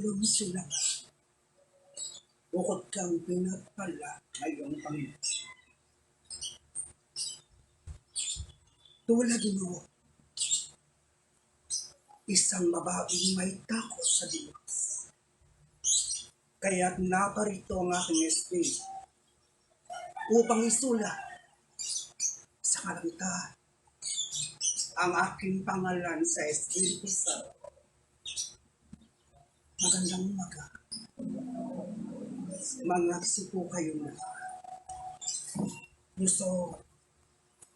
tulong sila. Bukod kang pinagpala ngayong Panginoon. Tulad mo, isang babaeng may takot sa Diyos. Kaya't naparito ang aking espiritu upang isulat sa kalangitan ang aking pangalan sa Espiritu Santo. Magandang umaga. Mangaksipo kayo na. Luzon,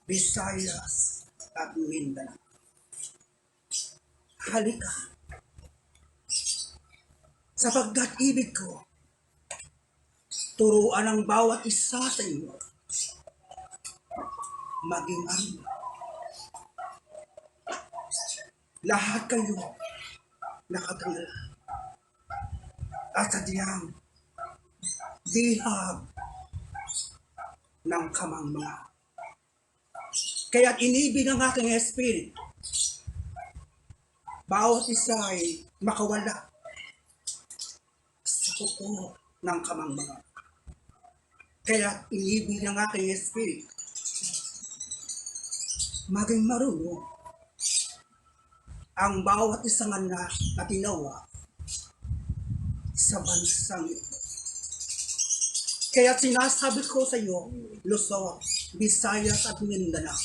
Visayas, at Mindanao. Halika. Sapagkat ibig ko, turuan ang bawat isa sa inyo. Maging ano. Lahat kayo nakatangala. At sadyang dihag ng kamangmang. Kaya't inibig ang aking espiritu. Bawat isa ay makawala sa kuko ng kamangmang. Kaya't inibig ang aking espiritu. Maging marunong ang bawat isang anak na tinawa sa bansang ito. Kaya sinasabi ko sa iyo, Luzon, Visayas at Mindanao,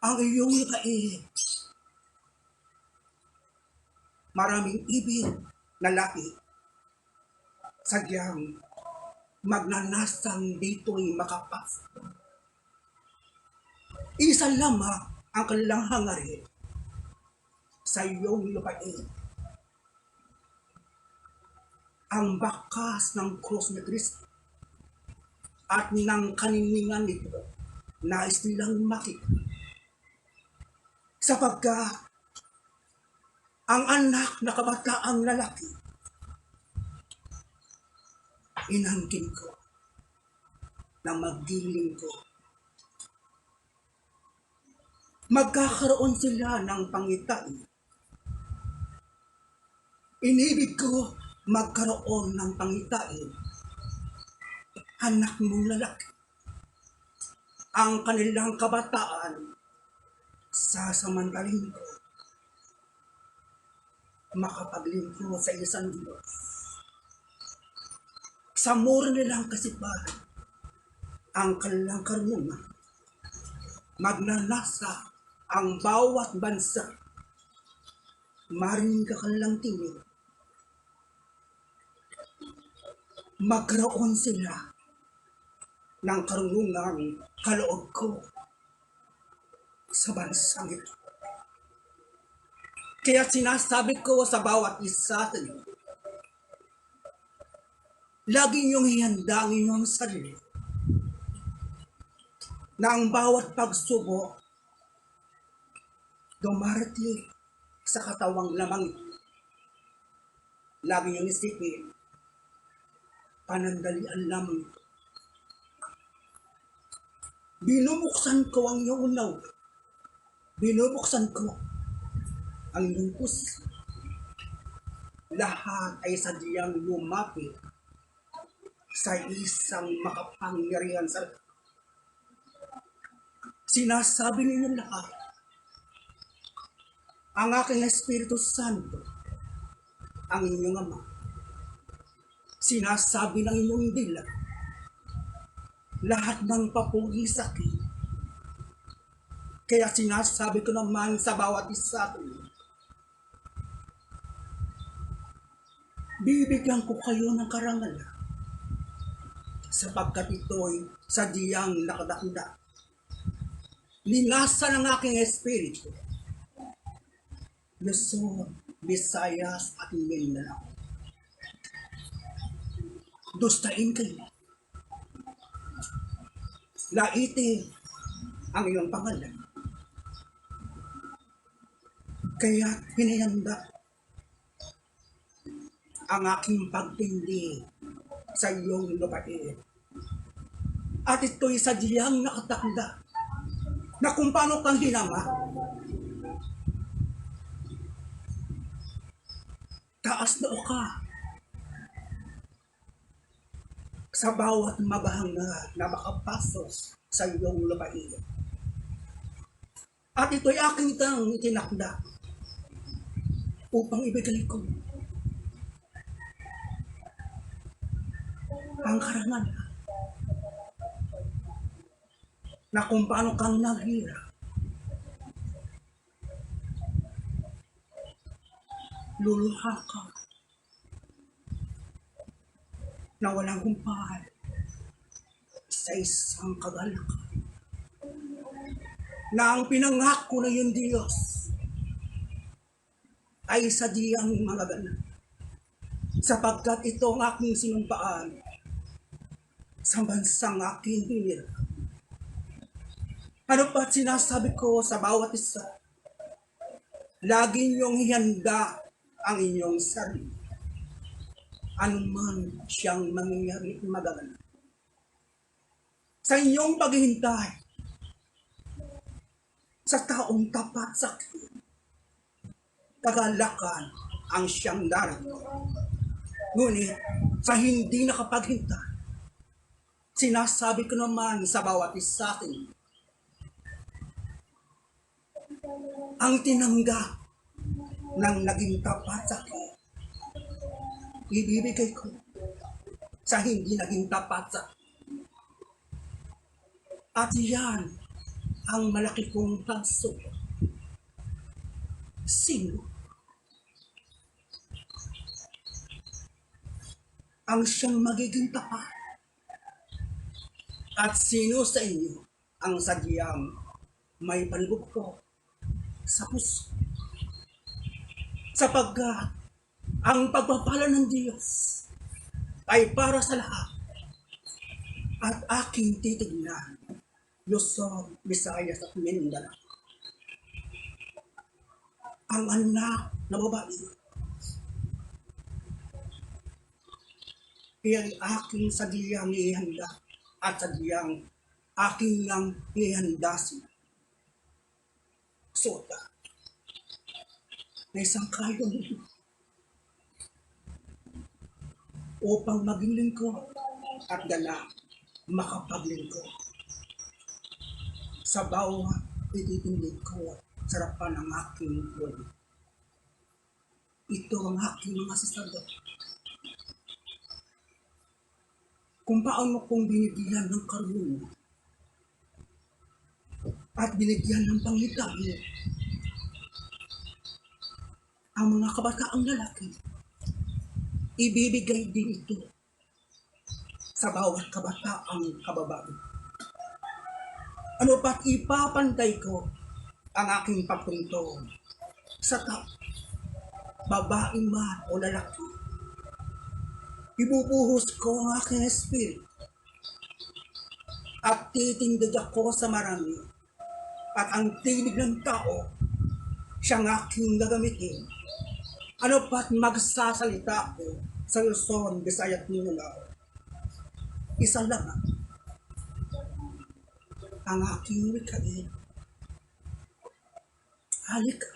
ang iyong lupain, maraming ibig na laki, sadyang magnanasang dito'y makapasok. Isa lamang ang kanilang hangarin sa iyong lupain. Ang bakas ng krus ni Kristo at ng kaniningan nito nais nilang makita. Sapagkat ang anak na kabataang lalaki, inangkin ko na magdiling ko. Magkakaroon sila ng pangitain. Inibig ko magkaroon ng pangitain. Anak mong lalaki. Ang kanilang kabataan, sasamantalin ko. Makapaglingkod sa isang Diyos. Sa mura nilang kasipahan, ang kanilang karunungan, magnanasa ang bawat bansa, marinig ka kanilang tingin. Magkaroon sila ng karunungang kaloob ko sa bansang ito. Kaya sinasabi ko sa bawat isa sa inyo, lagi niyong ihanda ang inyong sarili na ang bawat pagsubok dumarating sa katawang lamang ito. Lagi niyong isipin, panandalian lamang ito. Binubuksan ko ang iyong unaw. Binubuksan ko ang iyong puso. Lahat ay sadyang lumapit sa isang makapangyarihan sa sinasabi ninyo lahat. Ang aking Espiritu Santo, ang inyong Ama, sinasabi ng inyong dila, lahat ng papugi sakit. Kaya sinasabi ko naman sa bawat isa, bibigyan ko kayo ng karangalan, sapagkat ito'y sadyang nakadakda. Linasa ng aking espiritu, Luzon, Visayas at Mindanao. Dustain kayo. Laitin ang iyong pangalan. Kaya hinihanda ang aking pagpindi sa iyong lupain. At ito'y sadyang nakatakda na kung paano kang hinama, taas na ka sa bawat mabahanga na makapasok sa iyong lupain. At ito'y aking tang itinakda upang ibigay ko ang karangan na kung paano kang naghirap, luluha ka na walang humpahal sa isang kagalakan na ang pinangako na yung Diyos ay sadyang magaganap sapagkat ito ang aking sinumpaan sa bansang aking hinirap. Ano pa't sinasabi ko sa bawat isa, lagi niyong ihanda ang inyong sarili. Anuman siyang mangyayari magaganap. Sa inyong paghihintay, sa taong tapat sa akin, kagalakan ang siyang darito. Ngunit sa hindi nakapaghintay, sinasabi ko naman sa bawat isa akin, ang tinanggap ng naging tapat sa akin, ibibigay ko sa hindi naging tapat sa akin. At yan ang malaki kong pagsuko. Sino ang siyang magiging tapat? At sino sa inyo ang sadyang may panlugpo sa puso? Sapagkat ang pagpapala ng Diyos ay para sa lahat at aking titignan, Luzon, Visayas at Mindanao. Ang anak na babae ay aking sadyang ihanda at sadyang aking nang ihandasin. Sota na isang kayon upang maging lingkod at ganap makapaglingkod sa bawat ititindig ko sa harapan ng aking pueblo. Ito ang aking mga sasagot. Kung paano kong binibigyan ng karunia at binigyan ng pangitagi ang mga kabataang lalaki, ibibigay din ito sa bawat kabataang kababae. Ano pa't ipapantay ko ang aking pagtuntong sa babae man o lalaki. Ibubuhos ko ang aking espiritu at titindig ako sa marami at ang tinig ng tao siyang aking gagamitin. Ano pa't magsasalita ako sa Luzon, Visayas at Mindanao. Isa lang ang aking wikain. Halika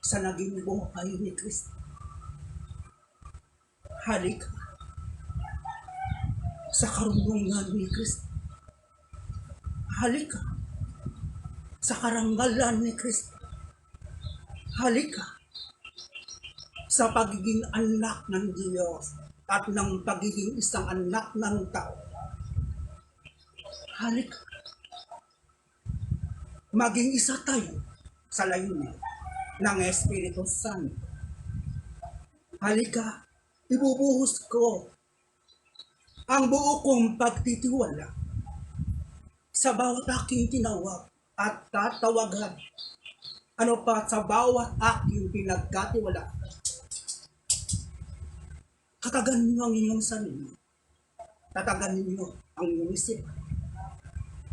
sa naging buhay ni Kristo. Halika sa karunungan ni Kristo. Halika sa karangalan ni Kristo. Halika sa pagiging anak ng Diyos at ng pagiging isang anak ng tao. Halika. Maging isa tayo sa layunin ng Espiritu Santo. Halika, ibubuhos ko ang buo kong pagtitiwala sa bawat aking tinawag at tatawagan. Ano pa sa bawat aking pinagkatiwala. Katagan niyo ang inyong sarili. Tatagan niyo ang inyong isip.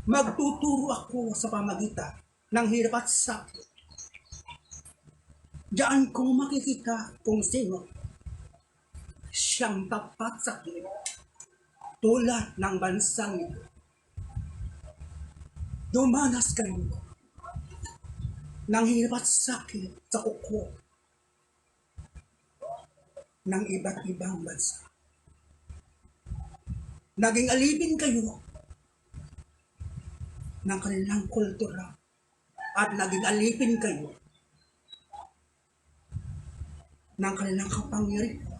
Magtuturo ako sa pamagitan ng hirap at sakit. Diyan ko makikita kung sino siyang tapat sa akin tulad ng bansang ito. Dumanas kayo ng hirap at sakit sa kuko ng iba't ibang bansa. Naging alipin kayo ng kanilang kultura at naging alipin kayo ng kanilang kapangyarihan,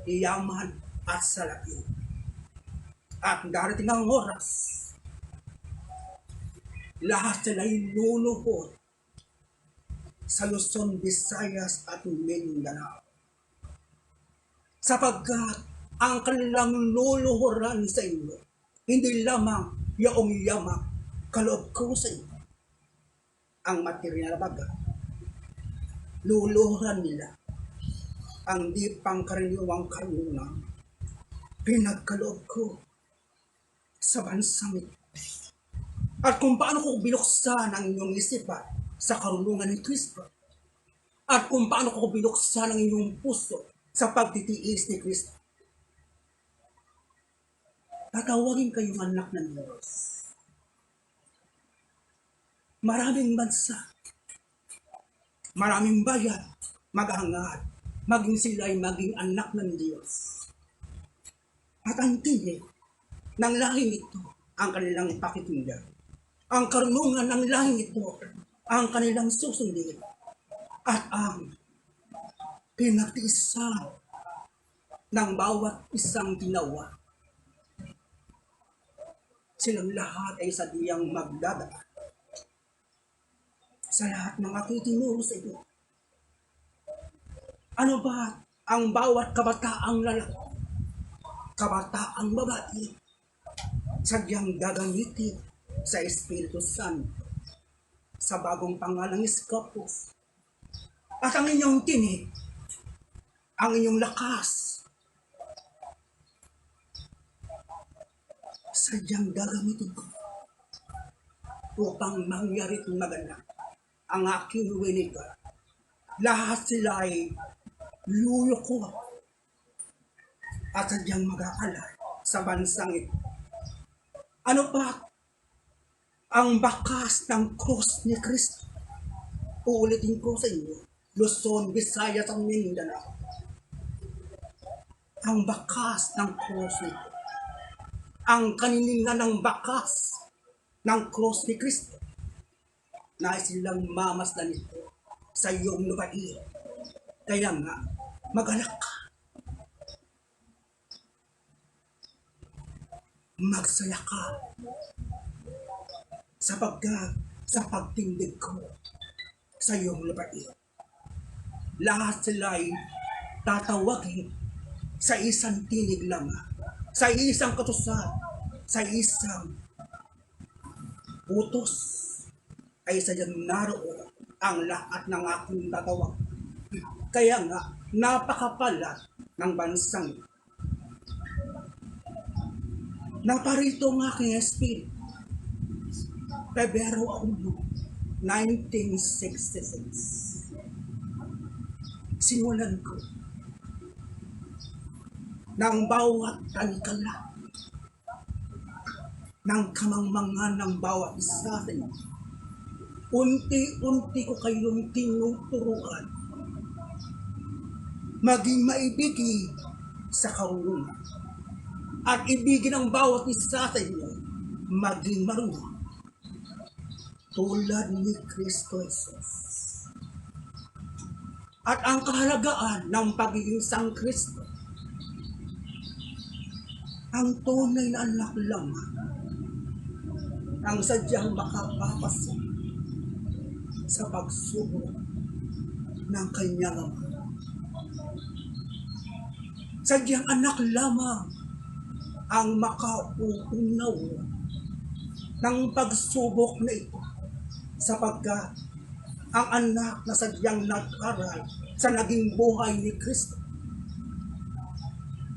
yaman at salapi. At darating ang oras, lahat sila'y luluhod sa Luzon, Visayas at Mindanao. Sapagkat ang kanilang luluhuran sa inyo, hindi lamang yaong yamak kaloob ko sa inyo. Ang material na bagay, luluhuran nila ang di pangkaraniwang karunungan pinagkaloob ko sa bansang ito. At kung paano ko binuksan ang inyong isipan sa karunungan ni Kristo. At kung paano ko binuksan ang inyong puso sa pagtitiis ni Kristo. Tatawagin kayong anak ng Diyos. Maraming bansa, maraming bayan, maghangad, maging sila ay maging anak ng Diyos. At ang tinig ng lahing ito ang kanilang ipakikinggan. Ang karunungan ng lahing ito ang kanilang susundin. At ang pinagtiisan ng bawat isang ginawa. Silang lahat ay sadyang magdadaan sa lahat ng aking tinuro sa inyo. Ano ba ang bawat kabataang lalaki, kabataang babae, sadyang gagamitin sa Espiritu Santo sa bagong pangalang Iskapos. At ang inyong tinig, ang inyong lakas, sadyang gagamitin ko upang mangyari itong maganda ang aking winiga. Lahat sila ay luluko at sadyang mag-aalay sa bansang ito. Ano pa ang bakas ng krus ni Kristo? Uulitin ko sa inyo, Luzon, Visayas at Mindanao. Ang bakas ng krus nito. Ang kanilingan ng bakas ng krus ni Kristo. Nais silang mamasdan ito sa iyong lupain. Kaya nga, mag-alak ka. Magsaya ka. Sapagkat sa pagtindig ko sa iyong lupain, lahat sila ay tatawagin sa isang tinig lamang, sa isang katusan, sa isang utos, ay sadyang naroon ang lahat ng aking tatawag. Kaya nga, napakapala ng bansang ito. Naparito ang aking espiritu. Pebrero 1, 1966. Simulan ko ng bawat tanikala ng kamangmangan ng bawat isa sa inyo. Unti-unti ko kayong tinuturuan maging maibigin sa karunungan at ibigin ang bawat isa sa inyo maging marunong tulad ni Kristo Jesus. At ang kahalagaan ng pagiging sang Kristo, ang tunay na anak lamang ang sadyang makapapasok sa pagsubok ng kanyang ama. Sadyang anak lamang ang makauunaw ng pagsubok na ito, sapagkat ang anak na sadyang nag-aral sa naging buhay ni Kristo,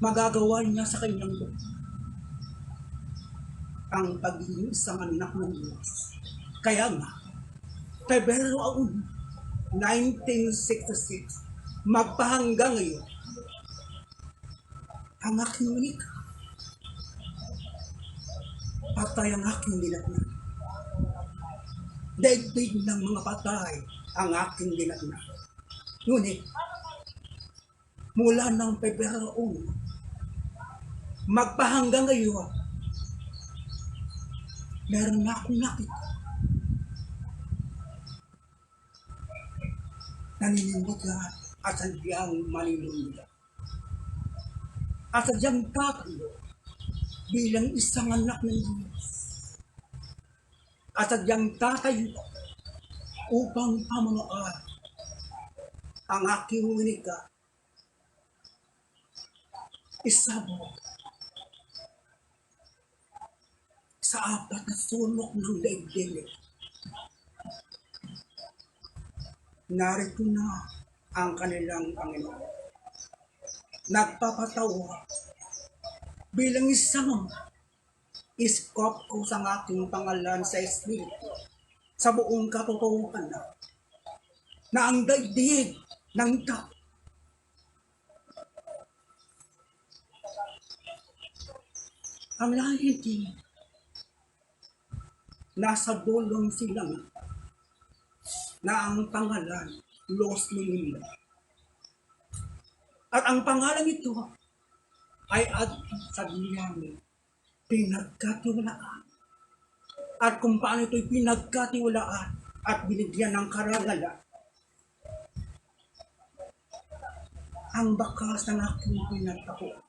magagawa niya sa kanyang buhay ang pagiging isang anak ng Diyos. Kaya nga, Pebrero 1, 1966, magpahanggang ngayon, ang aking unika, patay ang aking dinatnan. daigdig ng mga patay ang aking ginagnak. Ngunit, mula ng Pebrero 1, magpahanggang ngayon, meron na akong nakita. Naninindigan at sadyang maninunod. At sadyang tatayo bilang isang anak ng Diyos. At sadyang tatayo upang pamamaan ang aking winika. Isabot sa apat na sulok ng daigdig. Narito na ang kanilang Panginoon. Nagpapatawa bilang isang iskop ko sa aking pangalan sa Espiritu sa buong katotohanan na ang daigdig ng tao ang lahiti nasa dulong silang na ang pangalan Los Lilila. At ang pangalan ito ay sa diyan pinagkatiwalaan. At kung paano ito'y pinagkatiwalaan at binigyan ng karagalan, ang bakas ng aking pinagtapuan.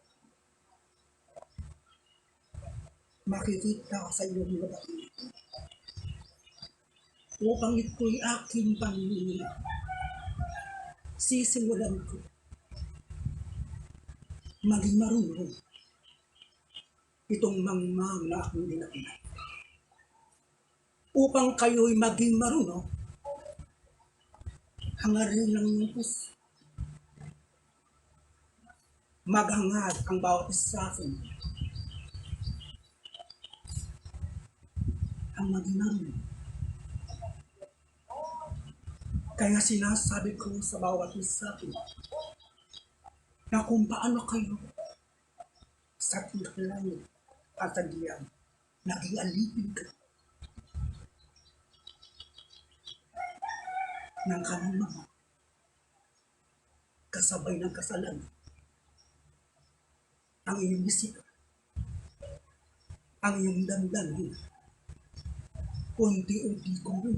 Makikita sa iyong lugar upang ito'y aking pamilya. Sisimulan ko maging marunong itong mangmang na aking dinaknay. Upang kayo'y maging marunong hangarin ng iyong puso. Maghangad ang bawat isa sa inyo. Ang maging marunong. Kaya sinasabi ko sa bawat isa na kung paano kayo sa tiklay at sa diyan naging alipin ka ng kanyang mga kasabay ng kasalanan. Ang iyong bisita, ang iyong damdamin, unti-unti kong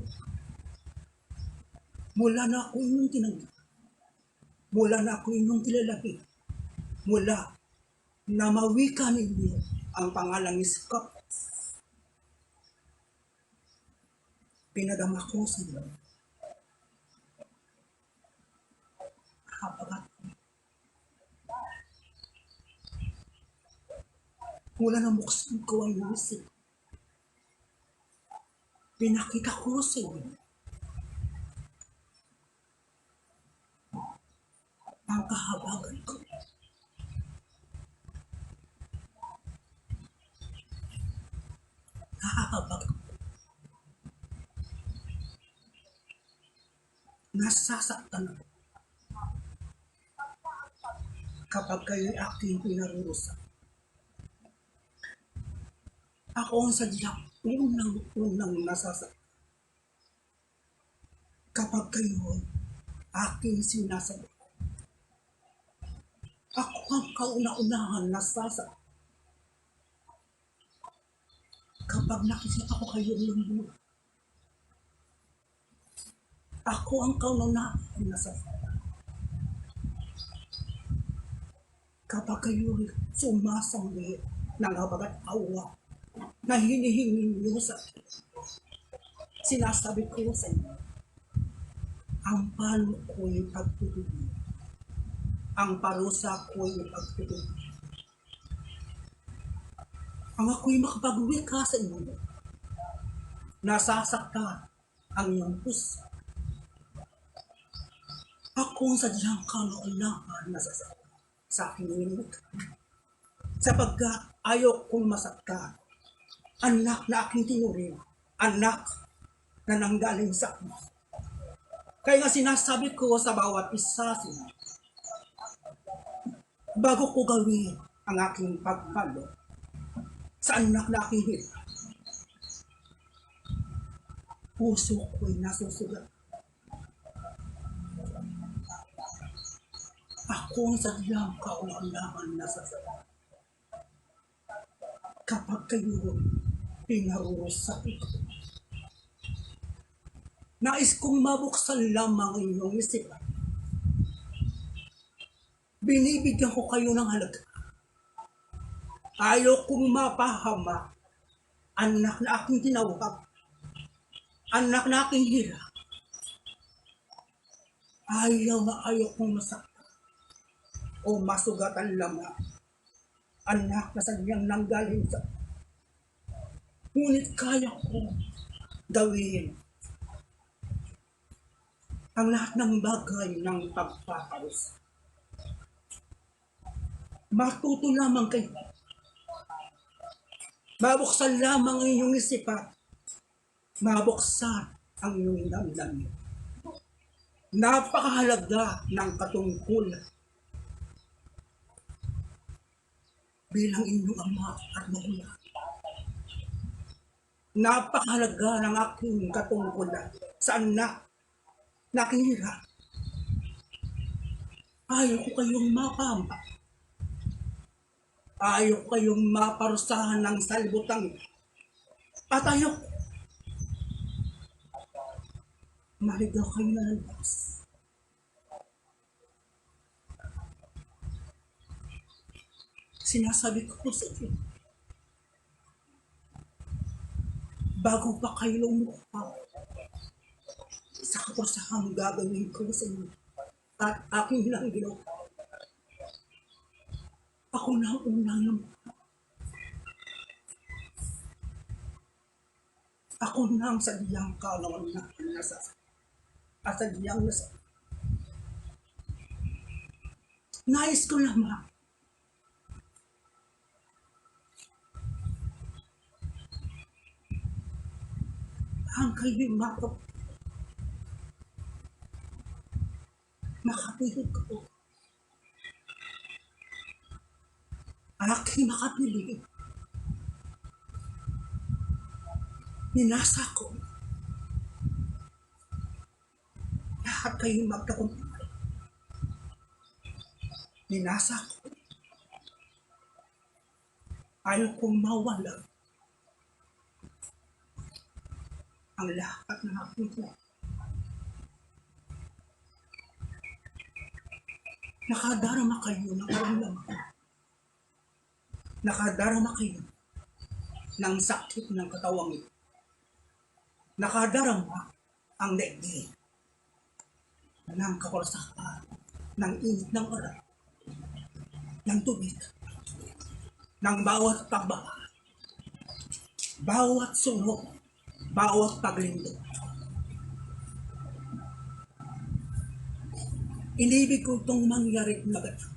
mula na ako inyong tinanggap, mula na ako inyong kilalabi, mula na mawika ninyo ang pangalang Iskap, pinadama ko sa inyo. Kapagat. Mula na buksan ko ang isip, pinakita ko sa inyo ang kahabagan ko. Kahabagan ko. Nasasaktan ako kapag kayo'y aking pinarurusan. Ako ang sadyang unang nasasaktan kapag kayo'y aking sinasabi. Ako ang kauna-unahan nasasaktan kapag nakikita ko kayo ng buhay. Ako ang kauna-unahan nasasaktan kapag kayo'y sumasambit ng habag at awa na hinihingi niyo sa akin. Sinasabi ko sa inyo, ang palo ko'y pagtutulog. Ang parusa ko'y pagtutulog. Ang ako'y makapag-wika sa inyo, nasasaktan ang iyong puso. Ako ang sadyang kauna-unahan nasasaktan sa aking wika. Sapagkat ayaw kong masaktan anak na aking tinuring, anak na nanggaling sa akin. Kaya nga sinasabi ko sa bawat isa sila, bago ko gawin ang aking pagpalo sa anak na aking hirap, Puso ko'y nasusugat. Ako ang sadyang kaulangan na sasakit. Kapag kayo pinarurusak ito, nais kong mabuksan lamang inyong isipan. Binibigyan ko kayo ng halaga. Ayaw kong mapahama. Anak na aking tinawag. Anak na aking hirap. Ayaw na ayaw kong masaktan o masugatan lamang. Anak na sadyang nanggaling sa ngunit kaya ko gawin ang lahat ng bagay ng pagpaparusa. Matuto lamang kayo. Mabuksan lamang ang inyong isipan. Mabuksan ang inyong damdamin. Napakahalaga ng katungkulan bilang inyong ama at magulang. Napakahalaga ng aking katungkulan sa anak na aking hirap. Ayaw ko kayong mapamba. Ayaw ko kayong maparusahan ng salbutang. At ayaw ko maligaw kayo na ng Diyos. Sinasabi ko po sa inyo, bago pa kayo lumukha sa kaprosahang gagawin ko sa inyo at aking lang ginawa, ako na ang unang lumukha. Ako na ang sadyang kalawang na nasa at sadyang nasa. Nais ko lamang ang kayo'y makapilig ko. Aking makapilig. Ninasa ko. Lahat kayo'y magtakumpay. Ninasa ko. Ayaw kong mawala ang lahat ng aking buhay. Nakadarama kayo ng karamdaman. Nakadarama kayo ng sakit ng katawang ito. Nakadarama ang daigdig ng kakursakan, ng init ng oras, ng tubig, ng bawat pagbaha, bawat sunog, bawat paglindot. Inibig ko itong mangyari na ganyan.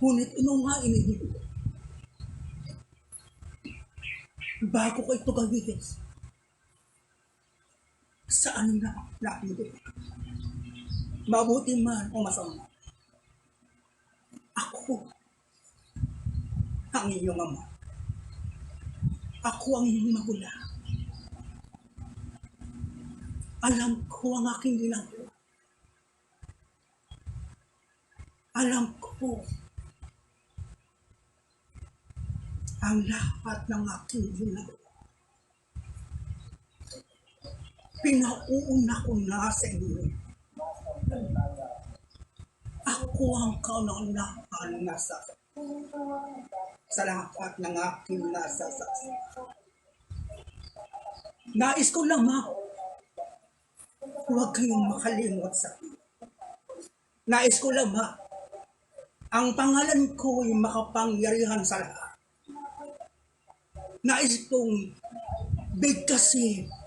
Ngunit ano nga inibig ko? Bago ko ito gawin, saan na nakinig? Mabuti man o masama. Ako ang inyong ama. Ako ang inyong magulang. Alam ko ang aking ginagawa. Alam ko ang lahat ng aking ginagawa. Pinauuna ko na sa inyo. Ako ang kauna-unahan na sa lahat ng aking nasasasa. Nais ko lamang, huwag kayong makalimot sa akin. Nais ko lamang, ang pangalan ko ay makapangyarihan sa lahat. Nais kong bigkasin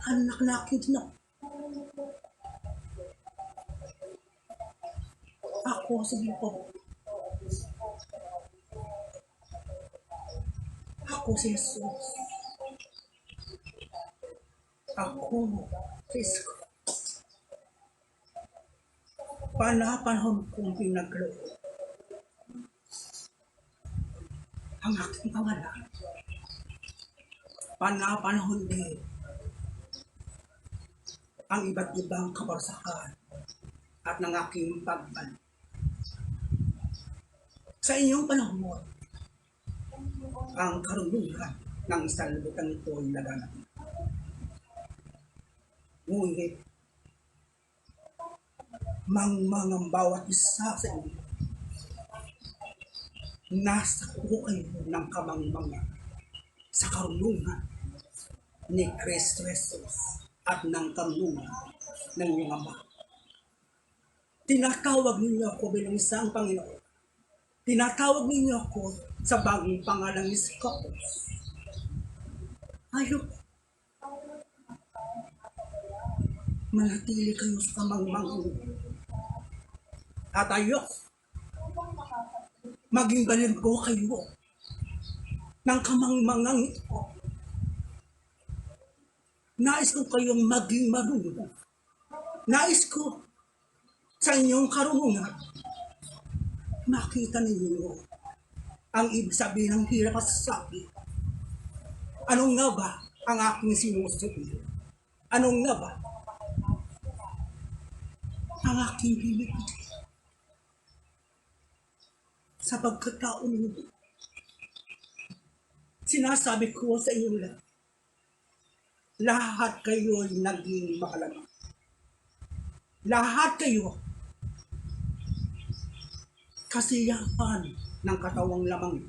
anak na aking tinawag. Ako, sige po. Ako si Jesus. Ako, Kristo. Panahon kong pinagloob. ang aking pangalan. Panapanahon din ang iba't ibang kabarsakan at ng aking pagbalik. Sa inyong panahon, ang karunungan ng sanlibutan ito ay laganap. Ngunit, mangmangang bawat isa sa inyo, nasa kuko kayo ng kamangmangan sa karunungan ni Kristo Jesus at ng karunungan ng iyong Ama. Tinatawag ninyo ako bilang isang Panginoon. Tinatawag ninyo ako sa bagong pangalan ni Skopos. Ayoko. Manatili kayo sa kamangmangan. At ayoko. Maging balinggo kayo ng kamangmangang ito. Nais ko kayong maging marunong. Nais ko sa inyong karunungan makita ninyo ang ibig sabihin ng hirap at sakit. Ano nga ba ang aking sinusunod? Ano nga ba ang aking pinipili? Sa pagkatao ninyo, sinasabi ko sa inyo lahat kayo ay naging makalaman. Lahat kayo kasiyahan ng katawang lamang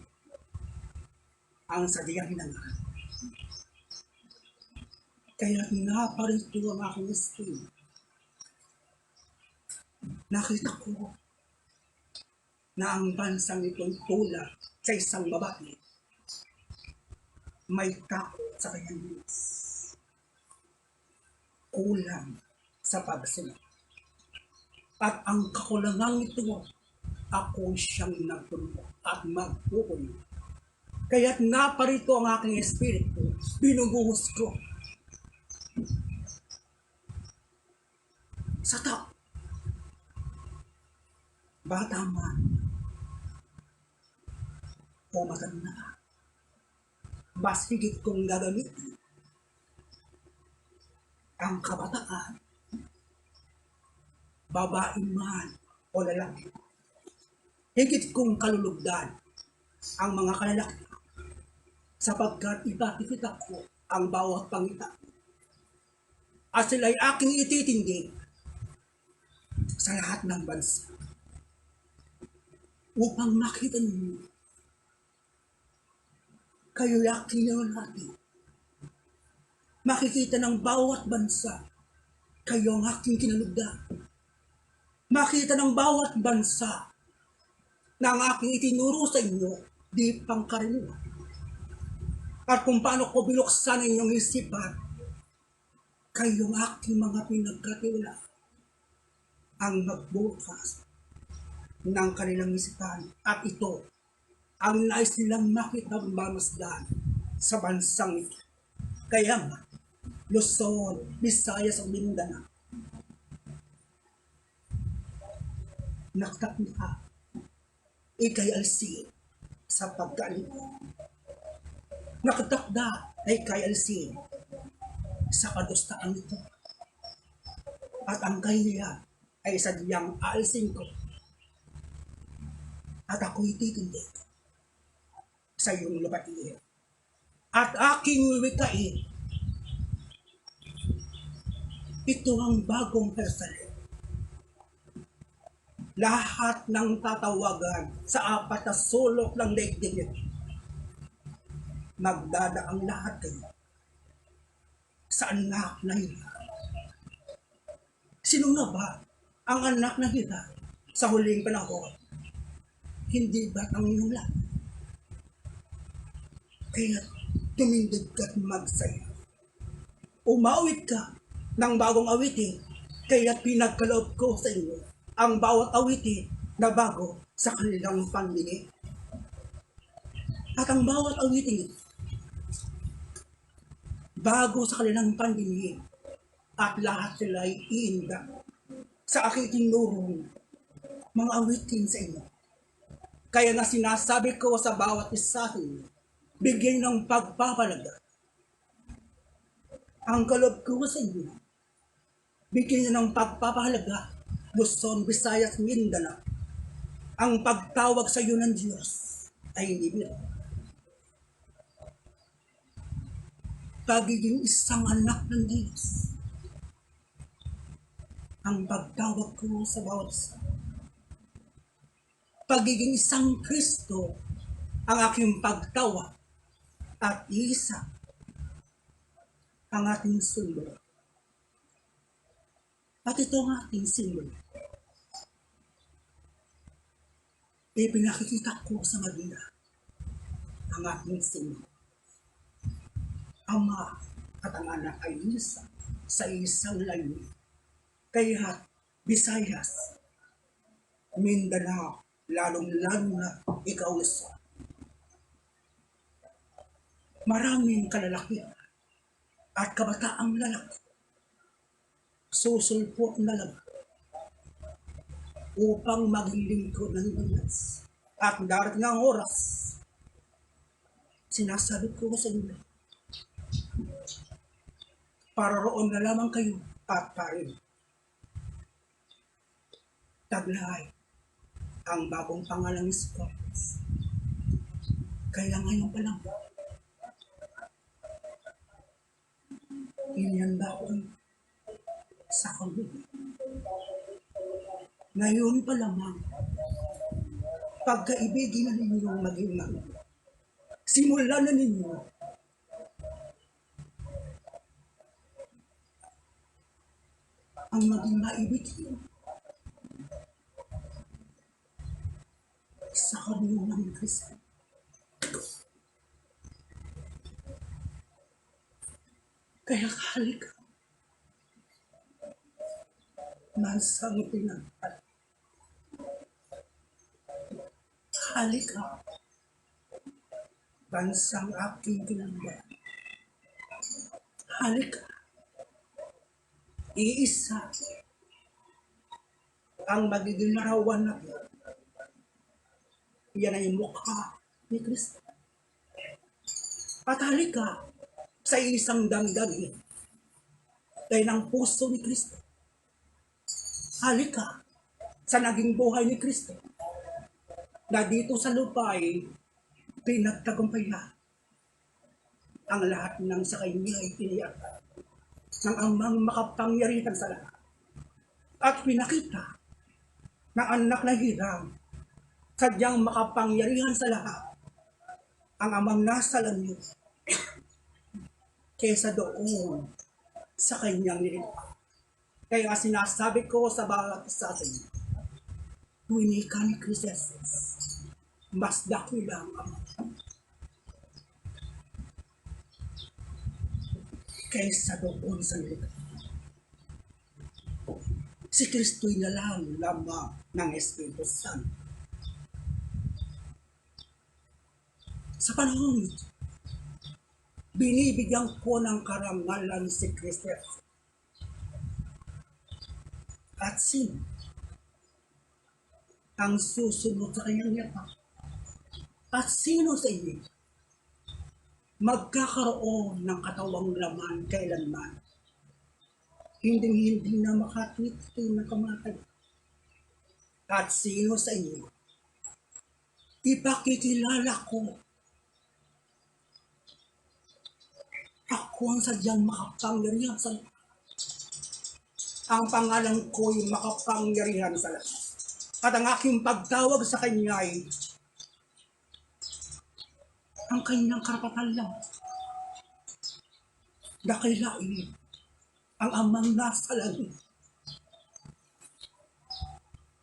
ang sadyang hinangaan. Kaya naparito ang aking espiritu. Nakita ko na ang bansang ito'y tulad sa isang babae. May takot sa kanyang Diyos. Kulang sa pagsunod. At ang kakulangan ito, ako siyang nagtulog at magpupuno. Kaya't naparito ang aking espiritu, binubuhos ko sa tao. Bata man o matanda, mas higit kong gagamitin ang kabataan, babae man o lalaki. Higit kong kalulugdan ang mga kalalaki sapagkat ipapikita ko ang bawat pangita at sila'y aking ititindig sa lahat ng bansa upang makita ninyo kayo'y aking natin. Makikita ng bawat bansa kayo ang aking kinalugdan. Makita ng bawat bansa na ang aking itinuro sa inyo di pangkaraniwan. At kung paano ko binuksan ang inyong isipan, kayong aking mga pinagkatiwala ang magbukas ng kanilang isipan. At ito ang nais nilang makita mamasdan sa bansang ito. Kaya nga, Luzon, Visayas o Mindanao, naktakita ikay alsin sa pagkaalipin. Nakatakda ay kay alsin sa kadustaan ito. At ang kanya ay sadyang aalsin ko. At ako'y titindig sa iyong lupatiin. At aking wiwitain, ito ang bagong Jerusalem. Lahat ng tatawagan sa apat na sulok ng daigdig nito, magdadaang lahat kayo sa anak na hirap. Sino nga ba ang anak na hirap sa huling panahon? Hindi ba ang inyong lahat? Kaya tumindig ka't magsaya. Umawit ka ng bagong awitin, kaya pinagkaloob ko sa inyo ang bawat awitin na bago sa kanilang pandinig. At ang bawat awitin bago sa kanilang pandinig, at lahat sila ay iinda sa aking tinurong mga awitin sa inyo. Kaya nga sinasabi ko sa bawat isa sa inyo, bigyan ng pagpapalaga. Ang kaloob ko sa inyo, bigyan niyo ng pagpapahalaga, Luzon, Visayas, Mindanao. Ang pagtawag sa iyo ng Diyos ay hindi biro. Pagiging isang anak ng Diyos, ang pagtawag ko sa bawat isa. Pagiging isang Kristo, ang aking pagtawag, at isa ang ating simbolo. At ito ang ating simbolo. Ipinakikita ko sa Manila ang ating simbolo. Ama at ang anak ay isa sa isang layo. Kaya Visayas, Mindanao, lalong-lalo na ikaw isa. Maraming kalalakihan at kabataang lalaki susulpot na lang upang maging lingkod ng Diyos. At darating ang oras, sinasabi ko sa inyo, para roon na lamang kayo at parin. Taglay ang bagong pangalan ni Scott. Kaya ngayon pa lang, inihanda ko sa kanila. Ngayon pa lamang, pagkaibigin na ninyong maging mga. Simulan na ninyo ang maging maibigin sa kanila ng Kristo. Kaya halika, mansang pinagpal. Halika, bansang aking pinagpal. Halika, iisa ang magiging larawan natin. Yan ay mukha ni Kristo. At halika sa isang damdamin dahil ng puso ni Kristo. Halika sa naging buhay ni Kristo na dito sa lupa ay pinagtagumpayan ang lahat ng sa kanya ay tiniyak ng amang makapangyarihan sa lahat. At pinakita na anak na hirang sadyang makapangyarihan sa lahat ang amang nasa langit kesa doon sa kanyang nilikha. Kaya sinasabi ko sa bawat isa sa inyo, winika ni Kristo Jesus, mas dakila ang Ama kaysa doon sa nilikha. Si Kristo'y nalang lamang ng Espiritu Santo. Sa panahon ito, binibigyan ko ng karangalan si Kristo. At sino ang susunod sa kanyang yapak? At sino sa inyo magkakaroon ng katawang laman kailanman? Hindi na makatwito na kamatay. At sino sa inyo ipakikilala ko ako ang sadyang makapangyarihan sa lahat. Ang pangalan ko'y makapangyarihan sa lahat. At ang aking pagtawag sa kanya ay ang kanyang karapatan lang. Dakilain ang amang nasa langit.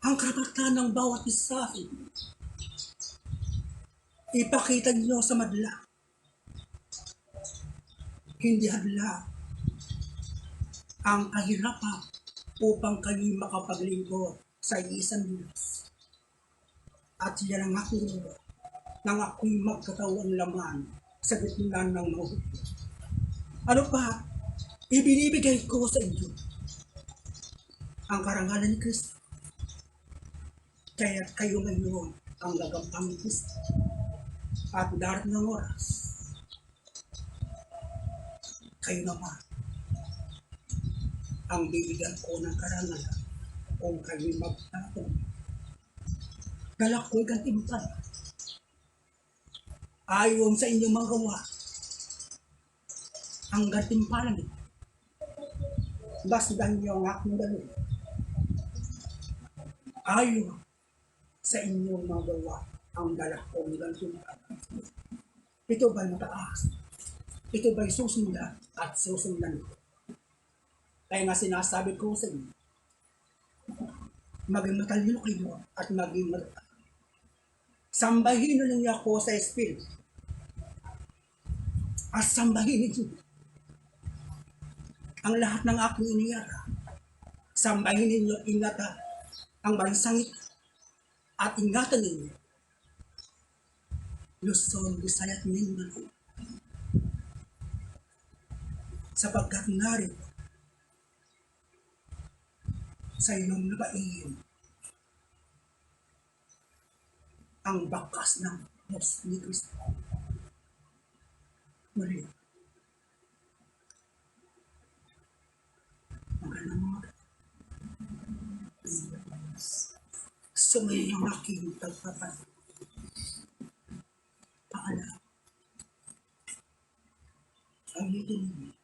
Ang karapatan ng bawat isa. Ipakita niyo sa madla. Hindi hadla ang kahirapan upang kayo'y makapaglingkod sa isang Diyos. At yan ang aking nang ako'y magkatawang laman sa gitna ng mga. Ano pa? Ibinibigay ko sa inyo ang karangalan ni Kristo. Kaya kayo ngayon ang gagampang ni Kristo. At darating ng oras, kayo naman ang bibigyan ko ng karangalan kung kayo'y magtatong. Dala ko'y gantimpala. Ayon sa inyong mga gawa, ang gantimpala nito. Basdan niyo ang aking dalhin. Ayon sa inyong mga gawa, ang dala kong gantimpala. Ito ba'y mataas? Ito ba'y susundan at susundan ko? Kaya nga sinasabi ko sa inyo, maging matalino kayo at maging matatag. Sambahin ninyo ako sa Espiritu. At sambahin ninyo ang lahat ng aking iniyara. Sambahin ninyo ingatan ang bansang ito. At ingatan ninyo Luzon, Visayas, Mindanao. Sapagkat narito sa inyong nabaiin ang bakas ng Diyos ni Kristo. Muli, magandang mga sumayin ang aking tagpapan. Paalam. Ang ito ninyo.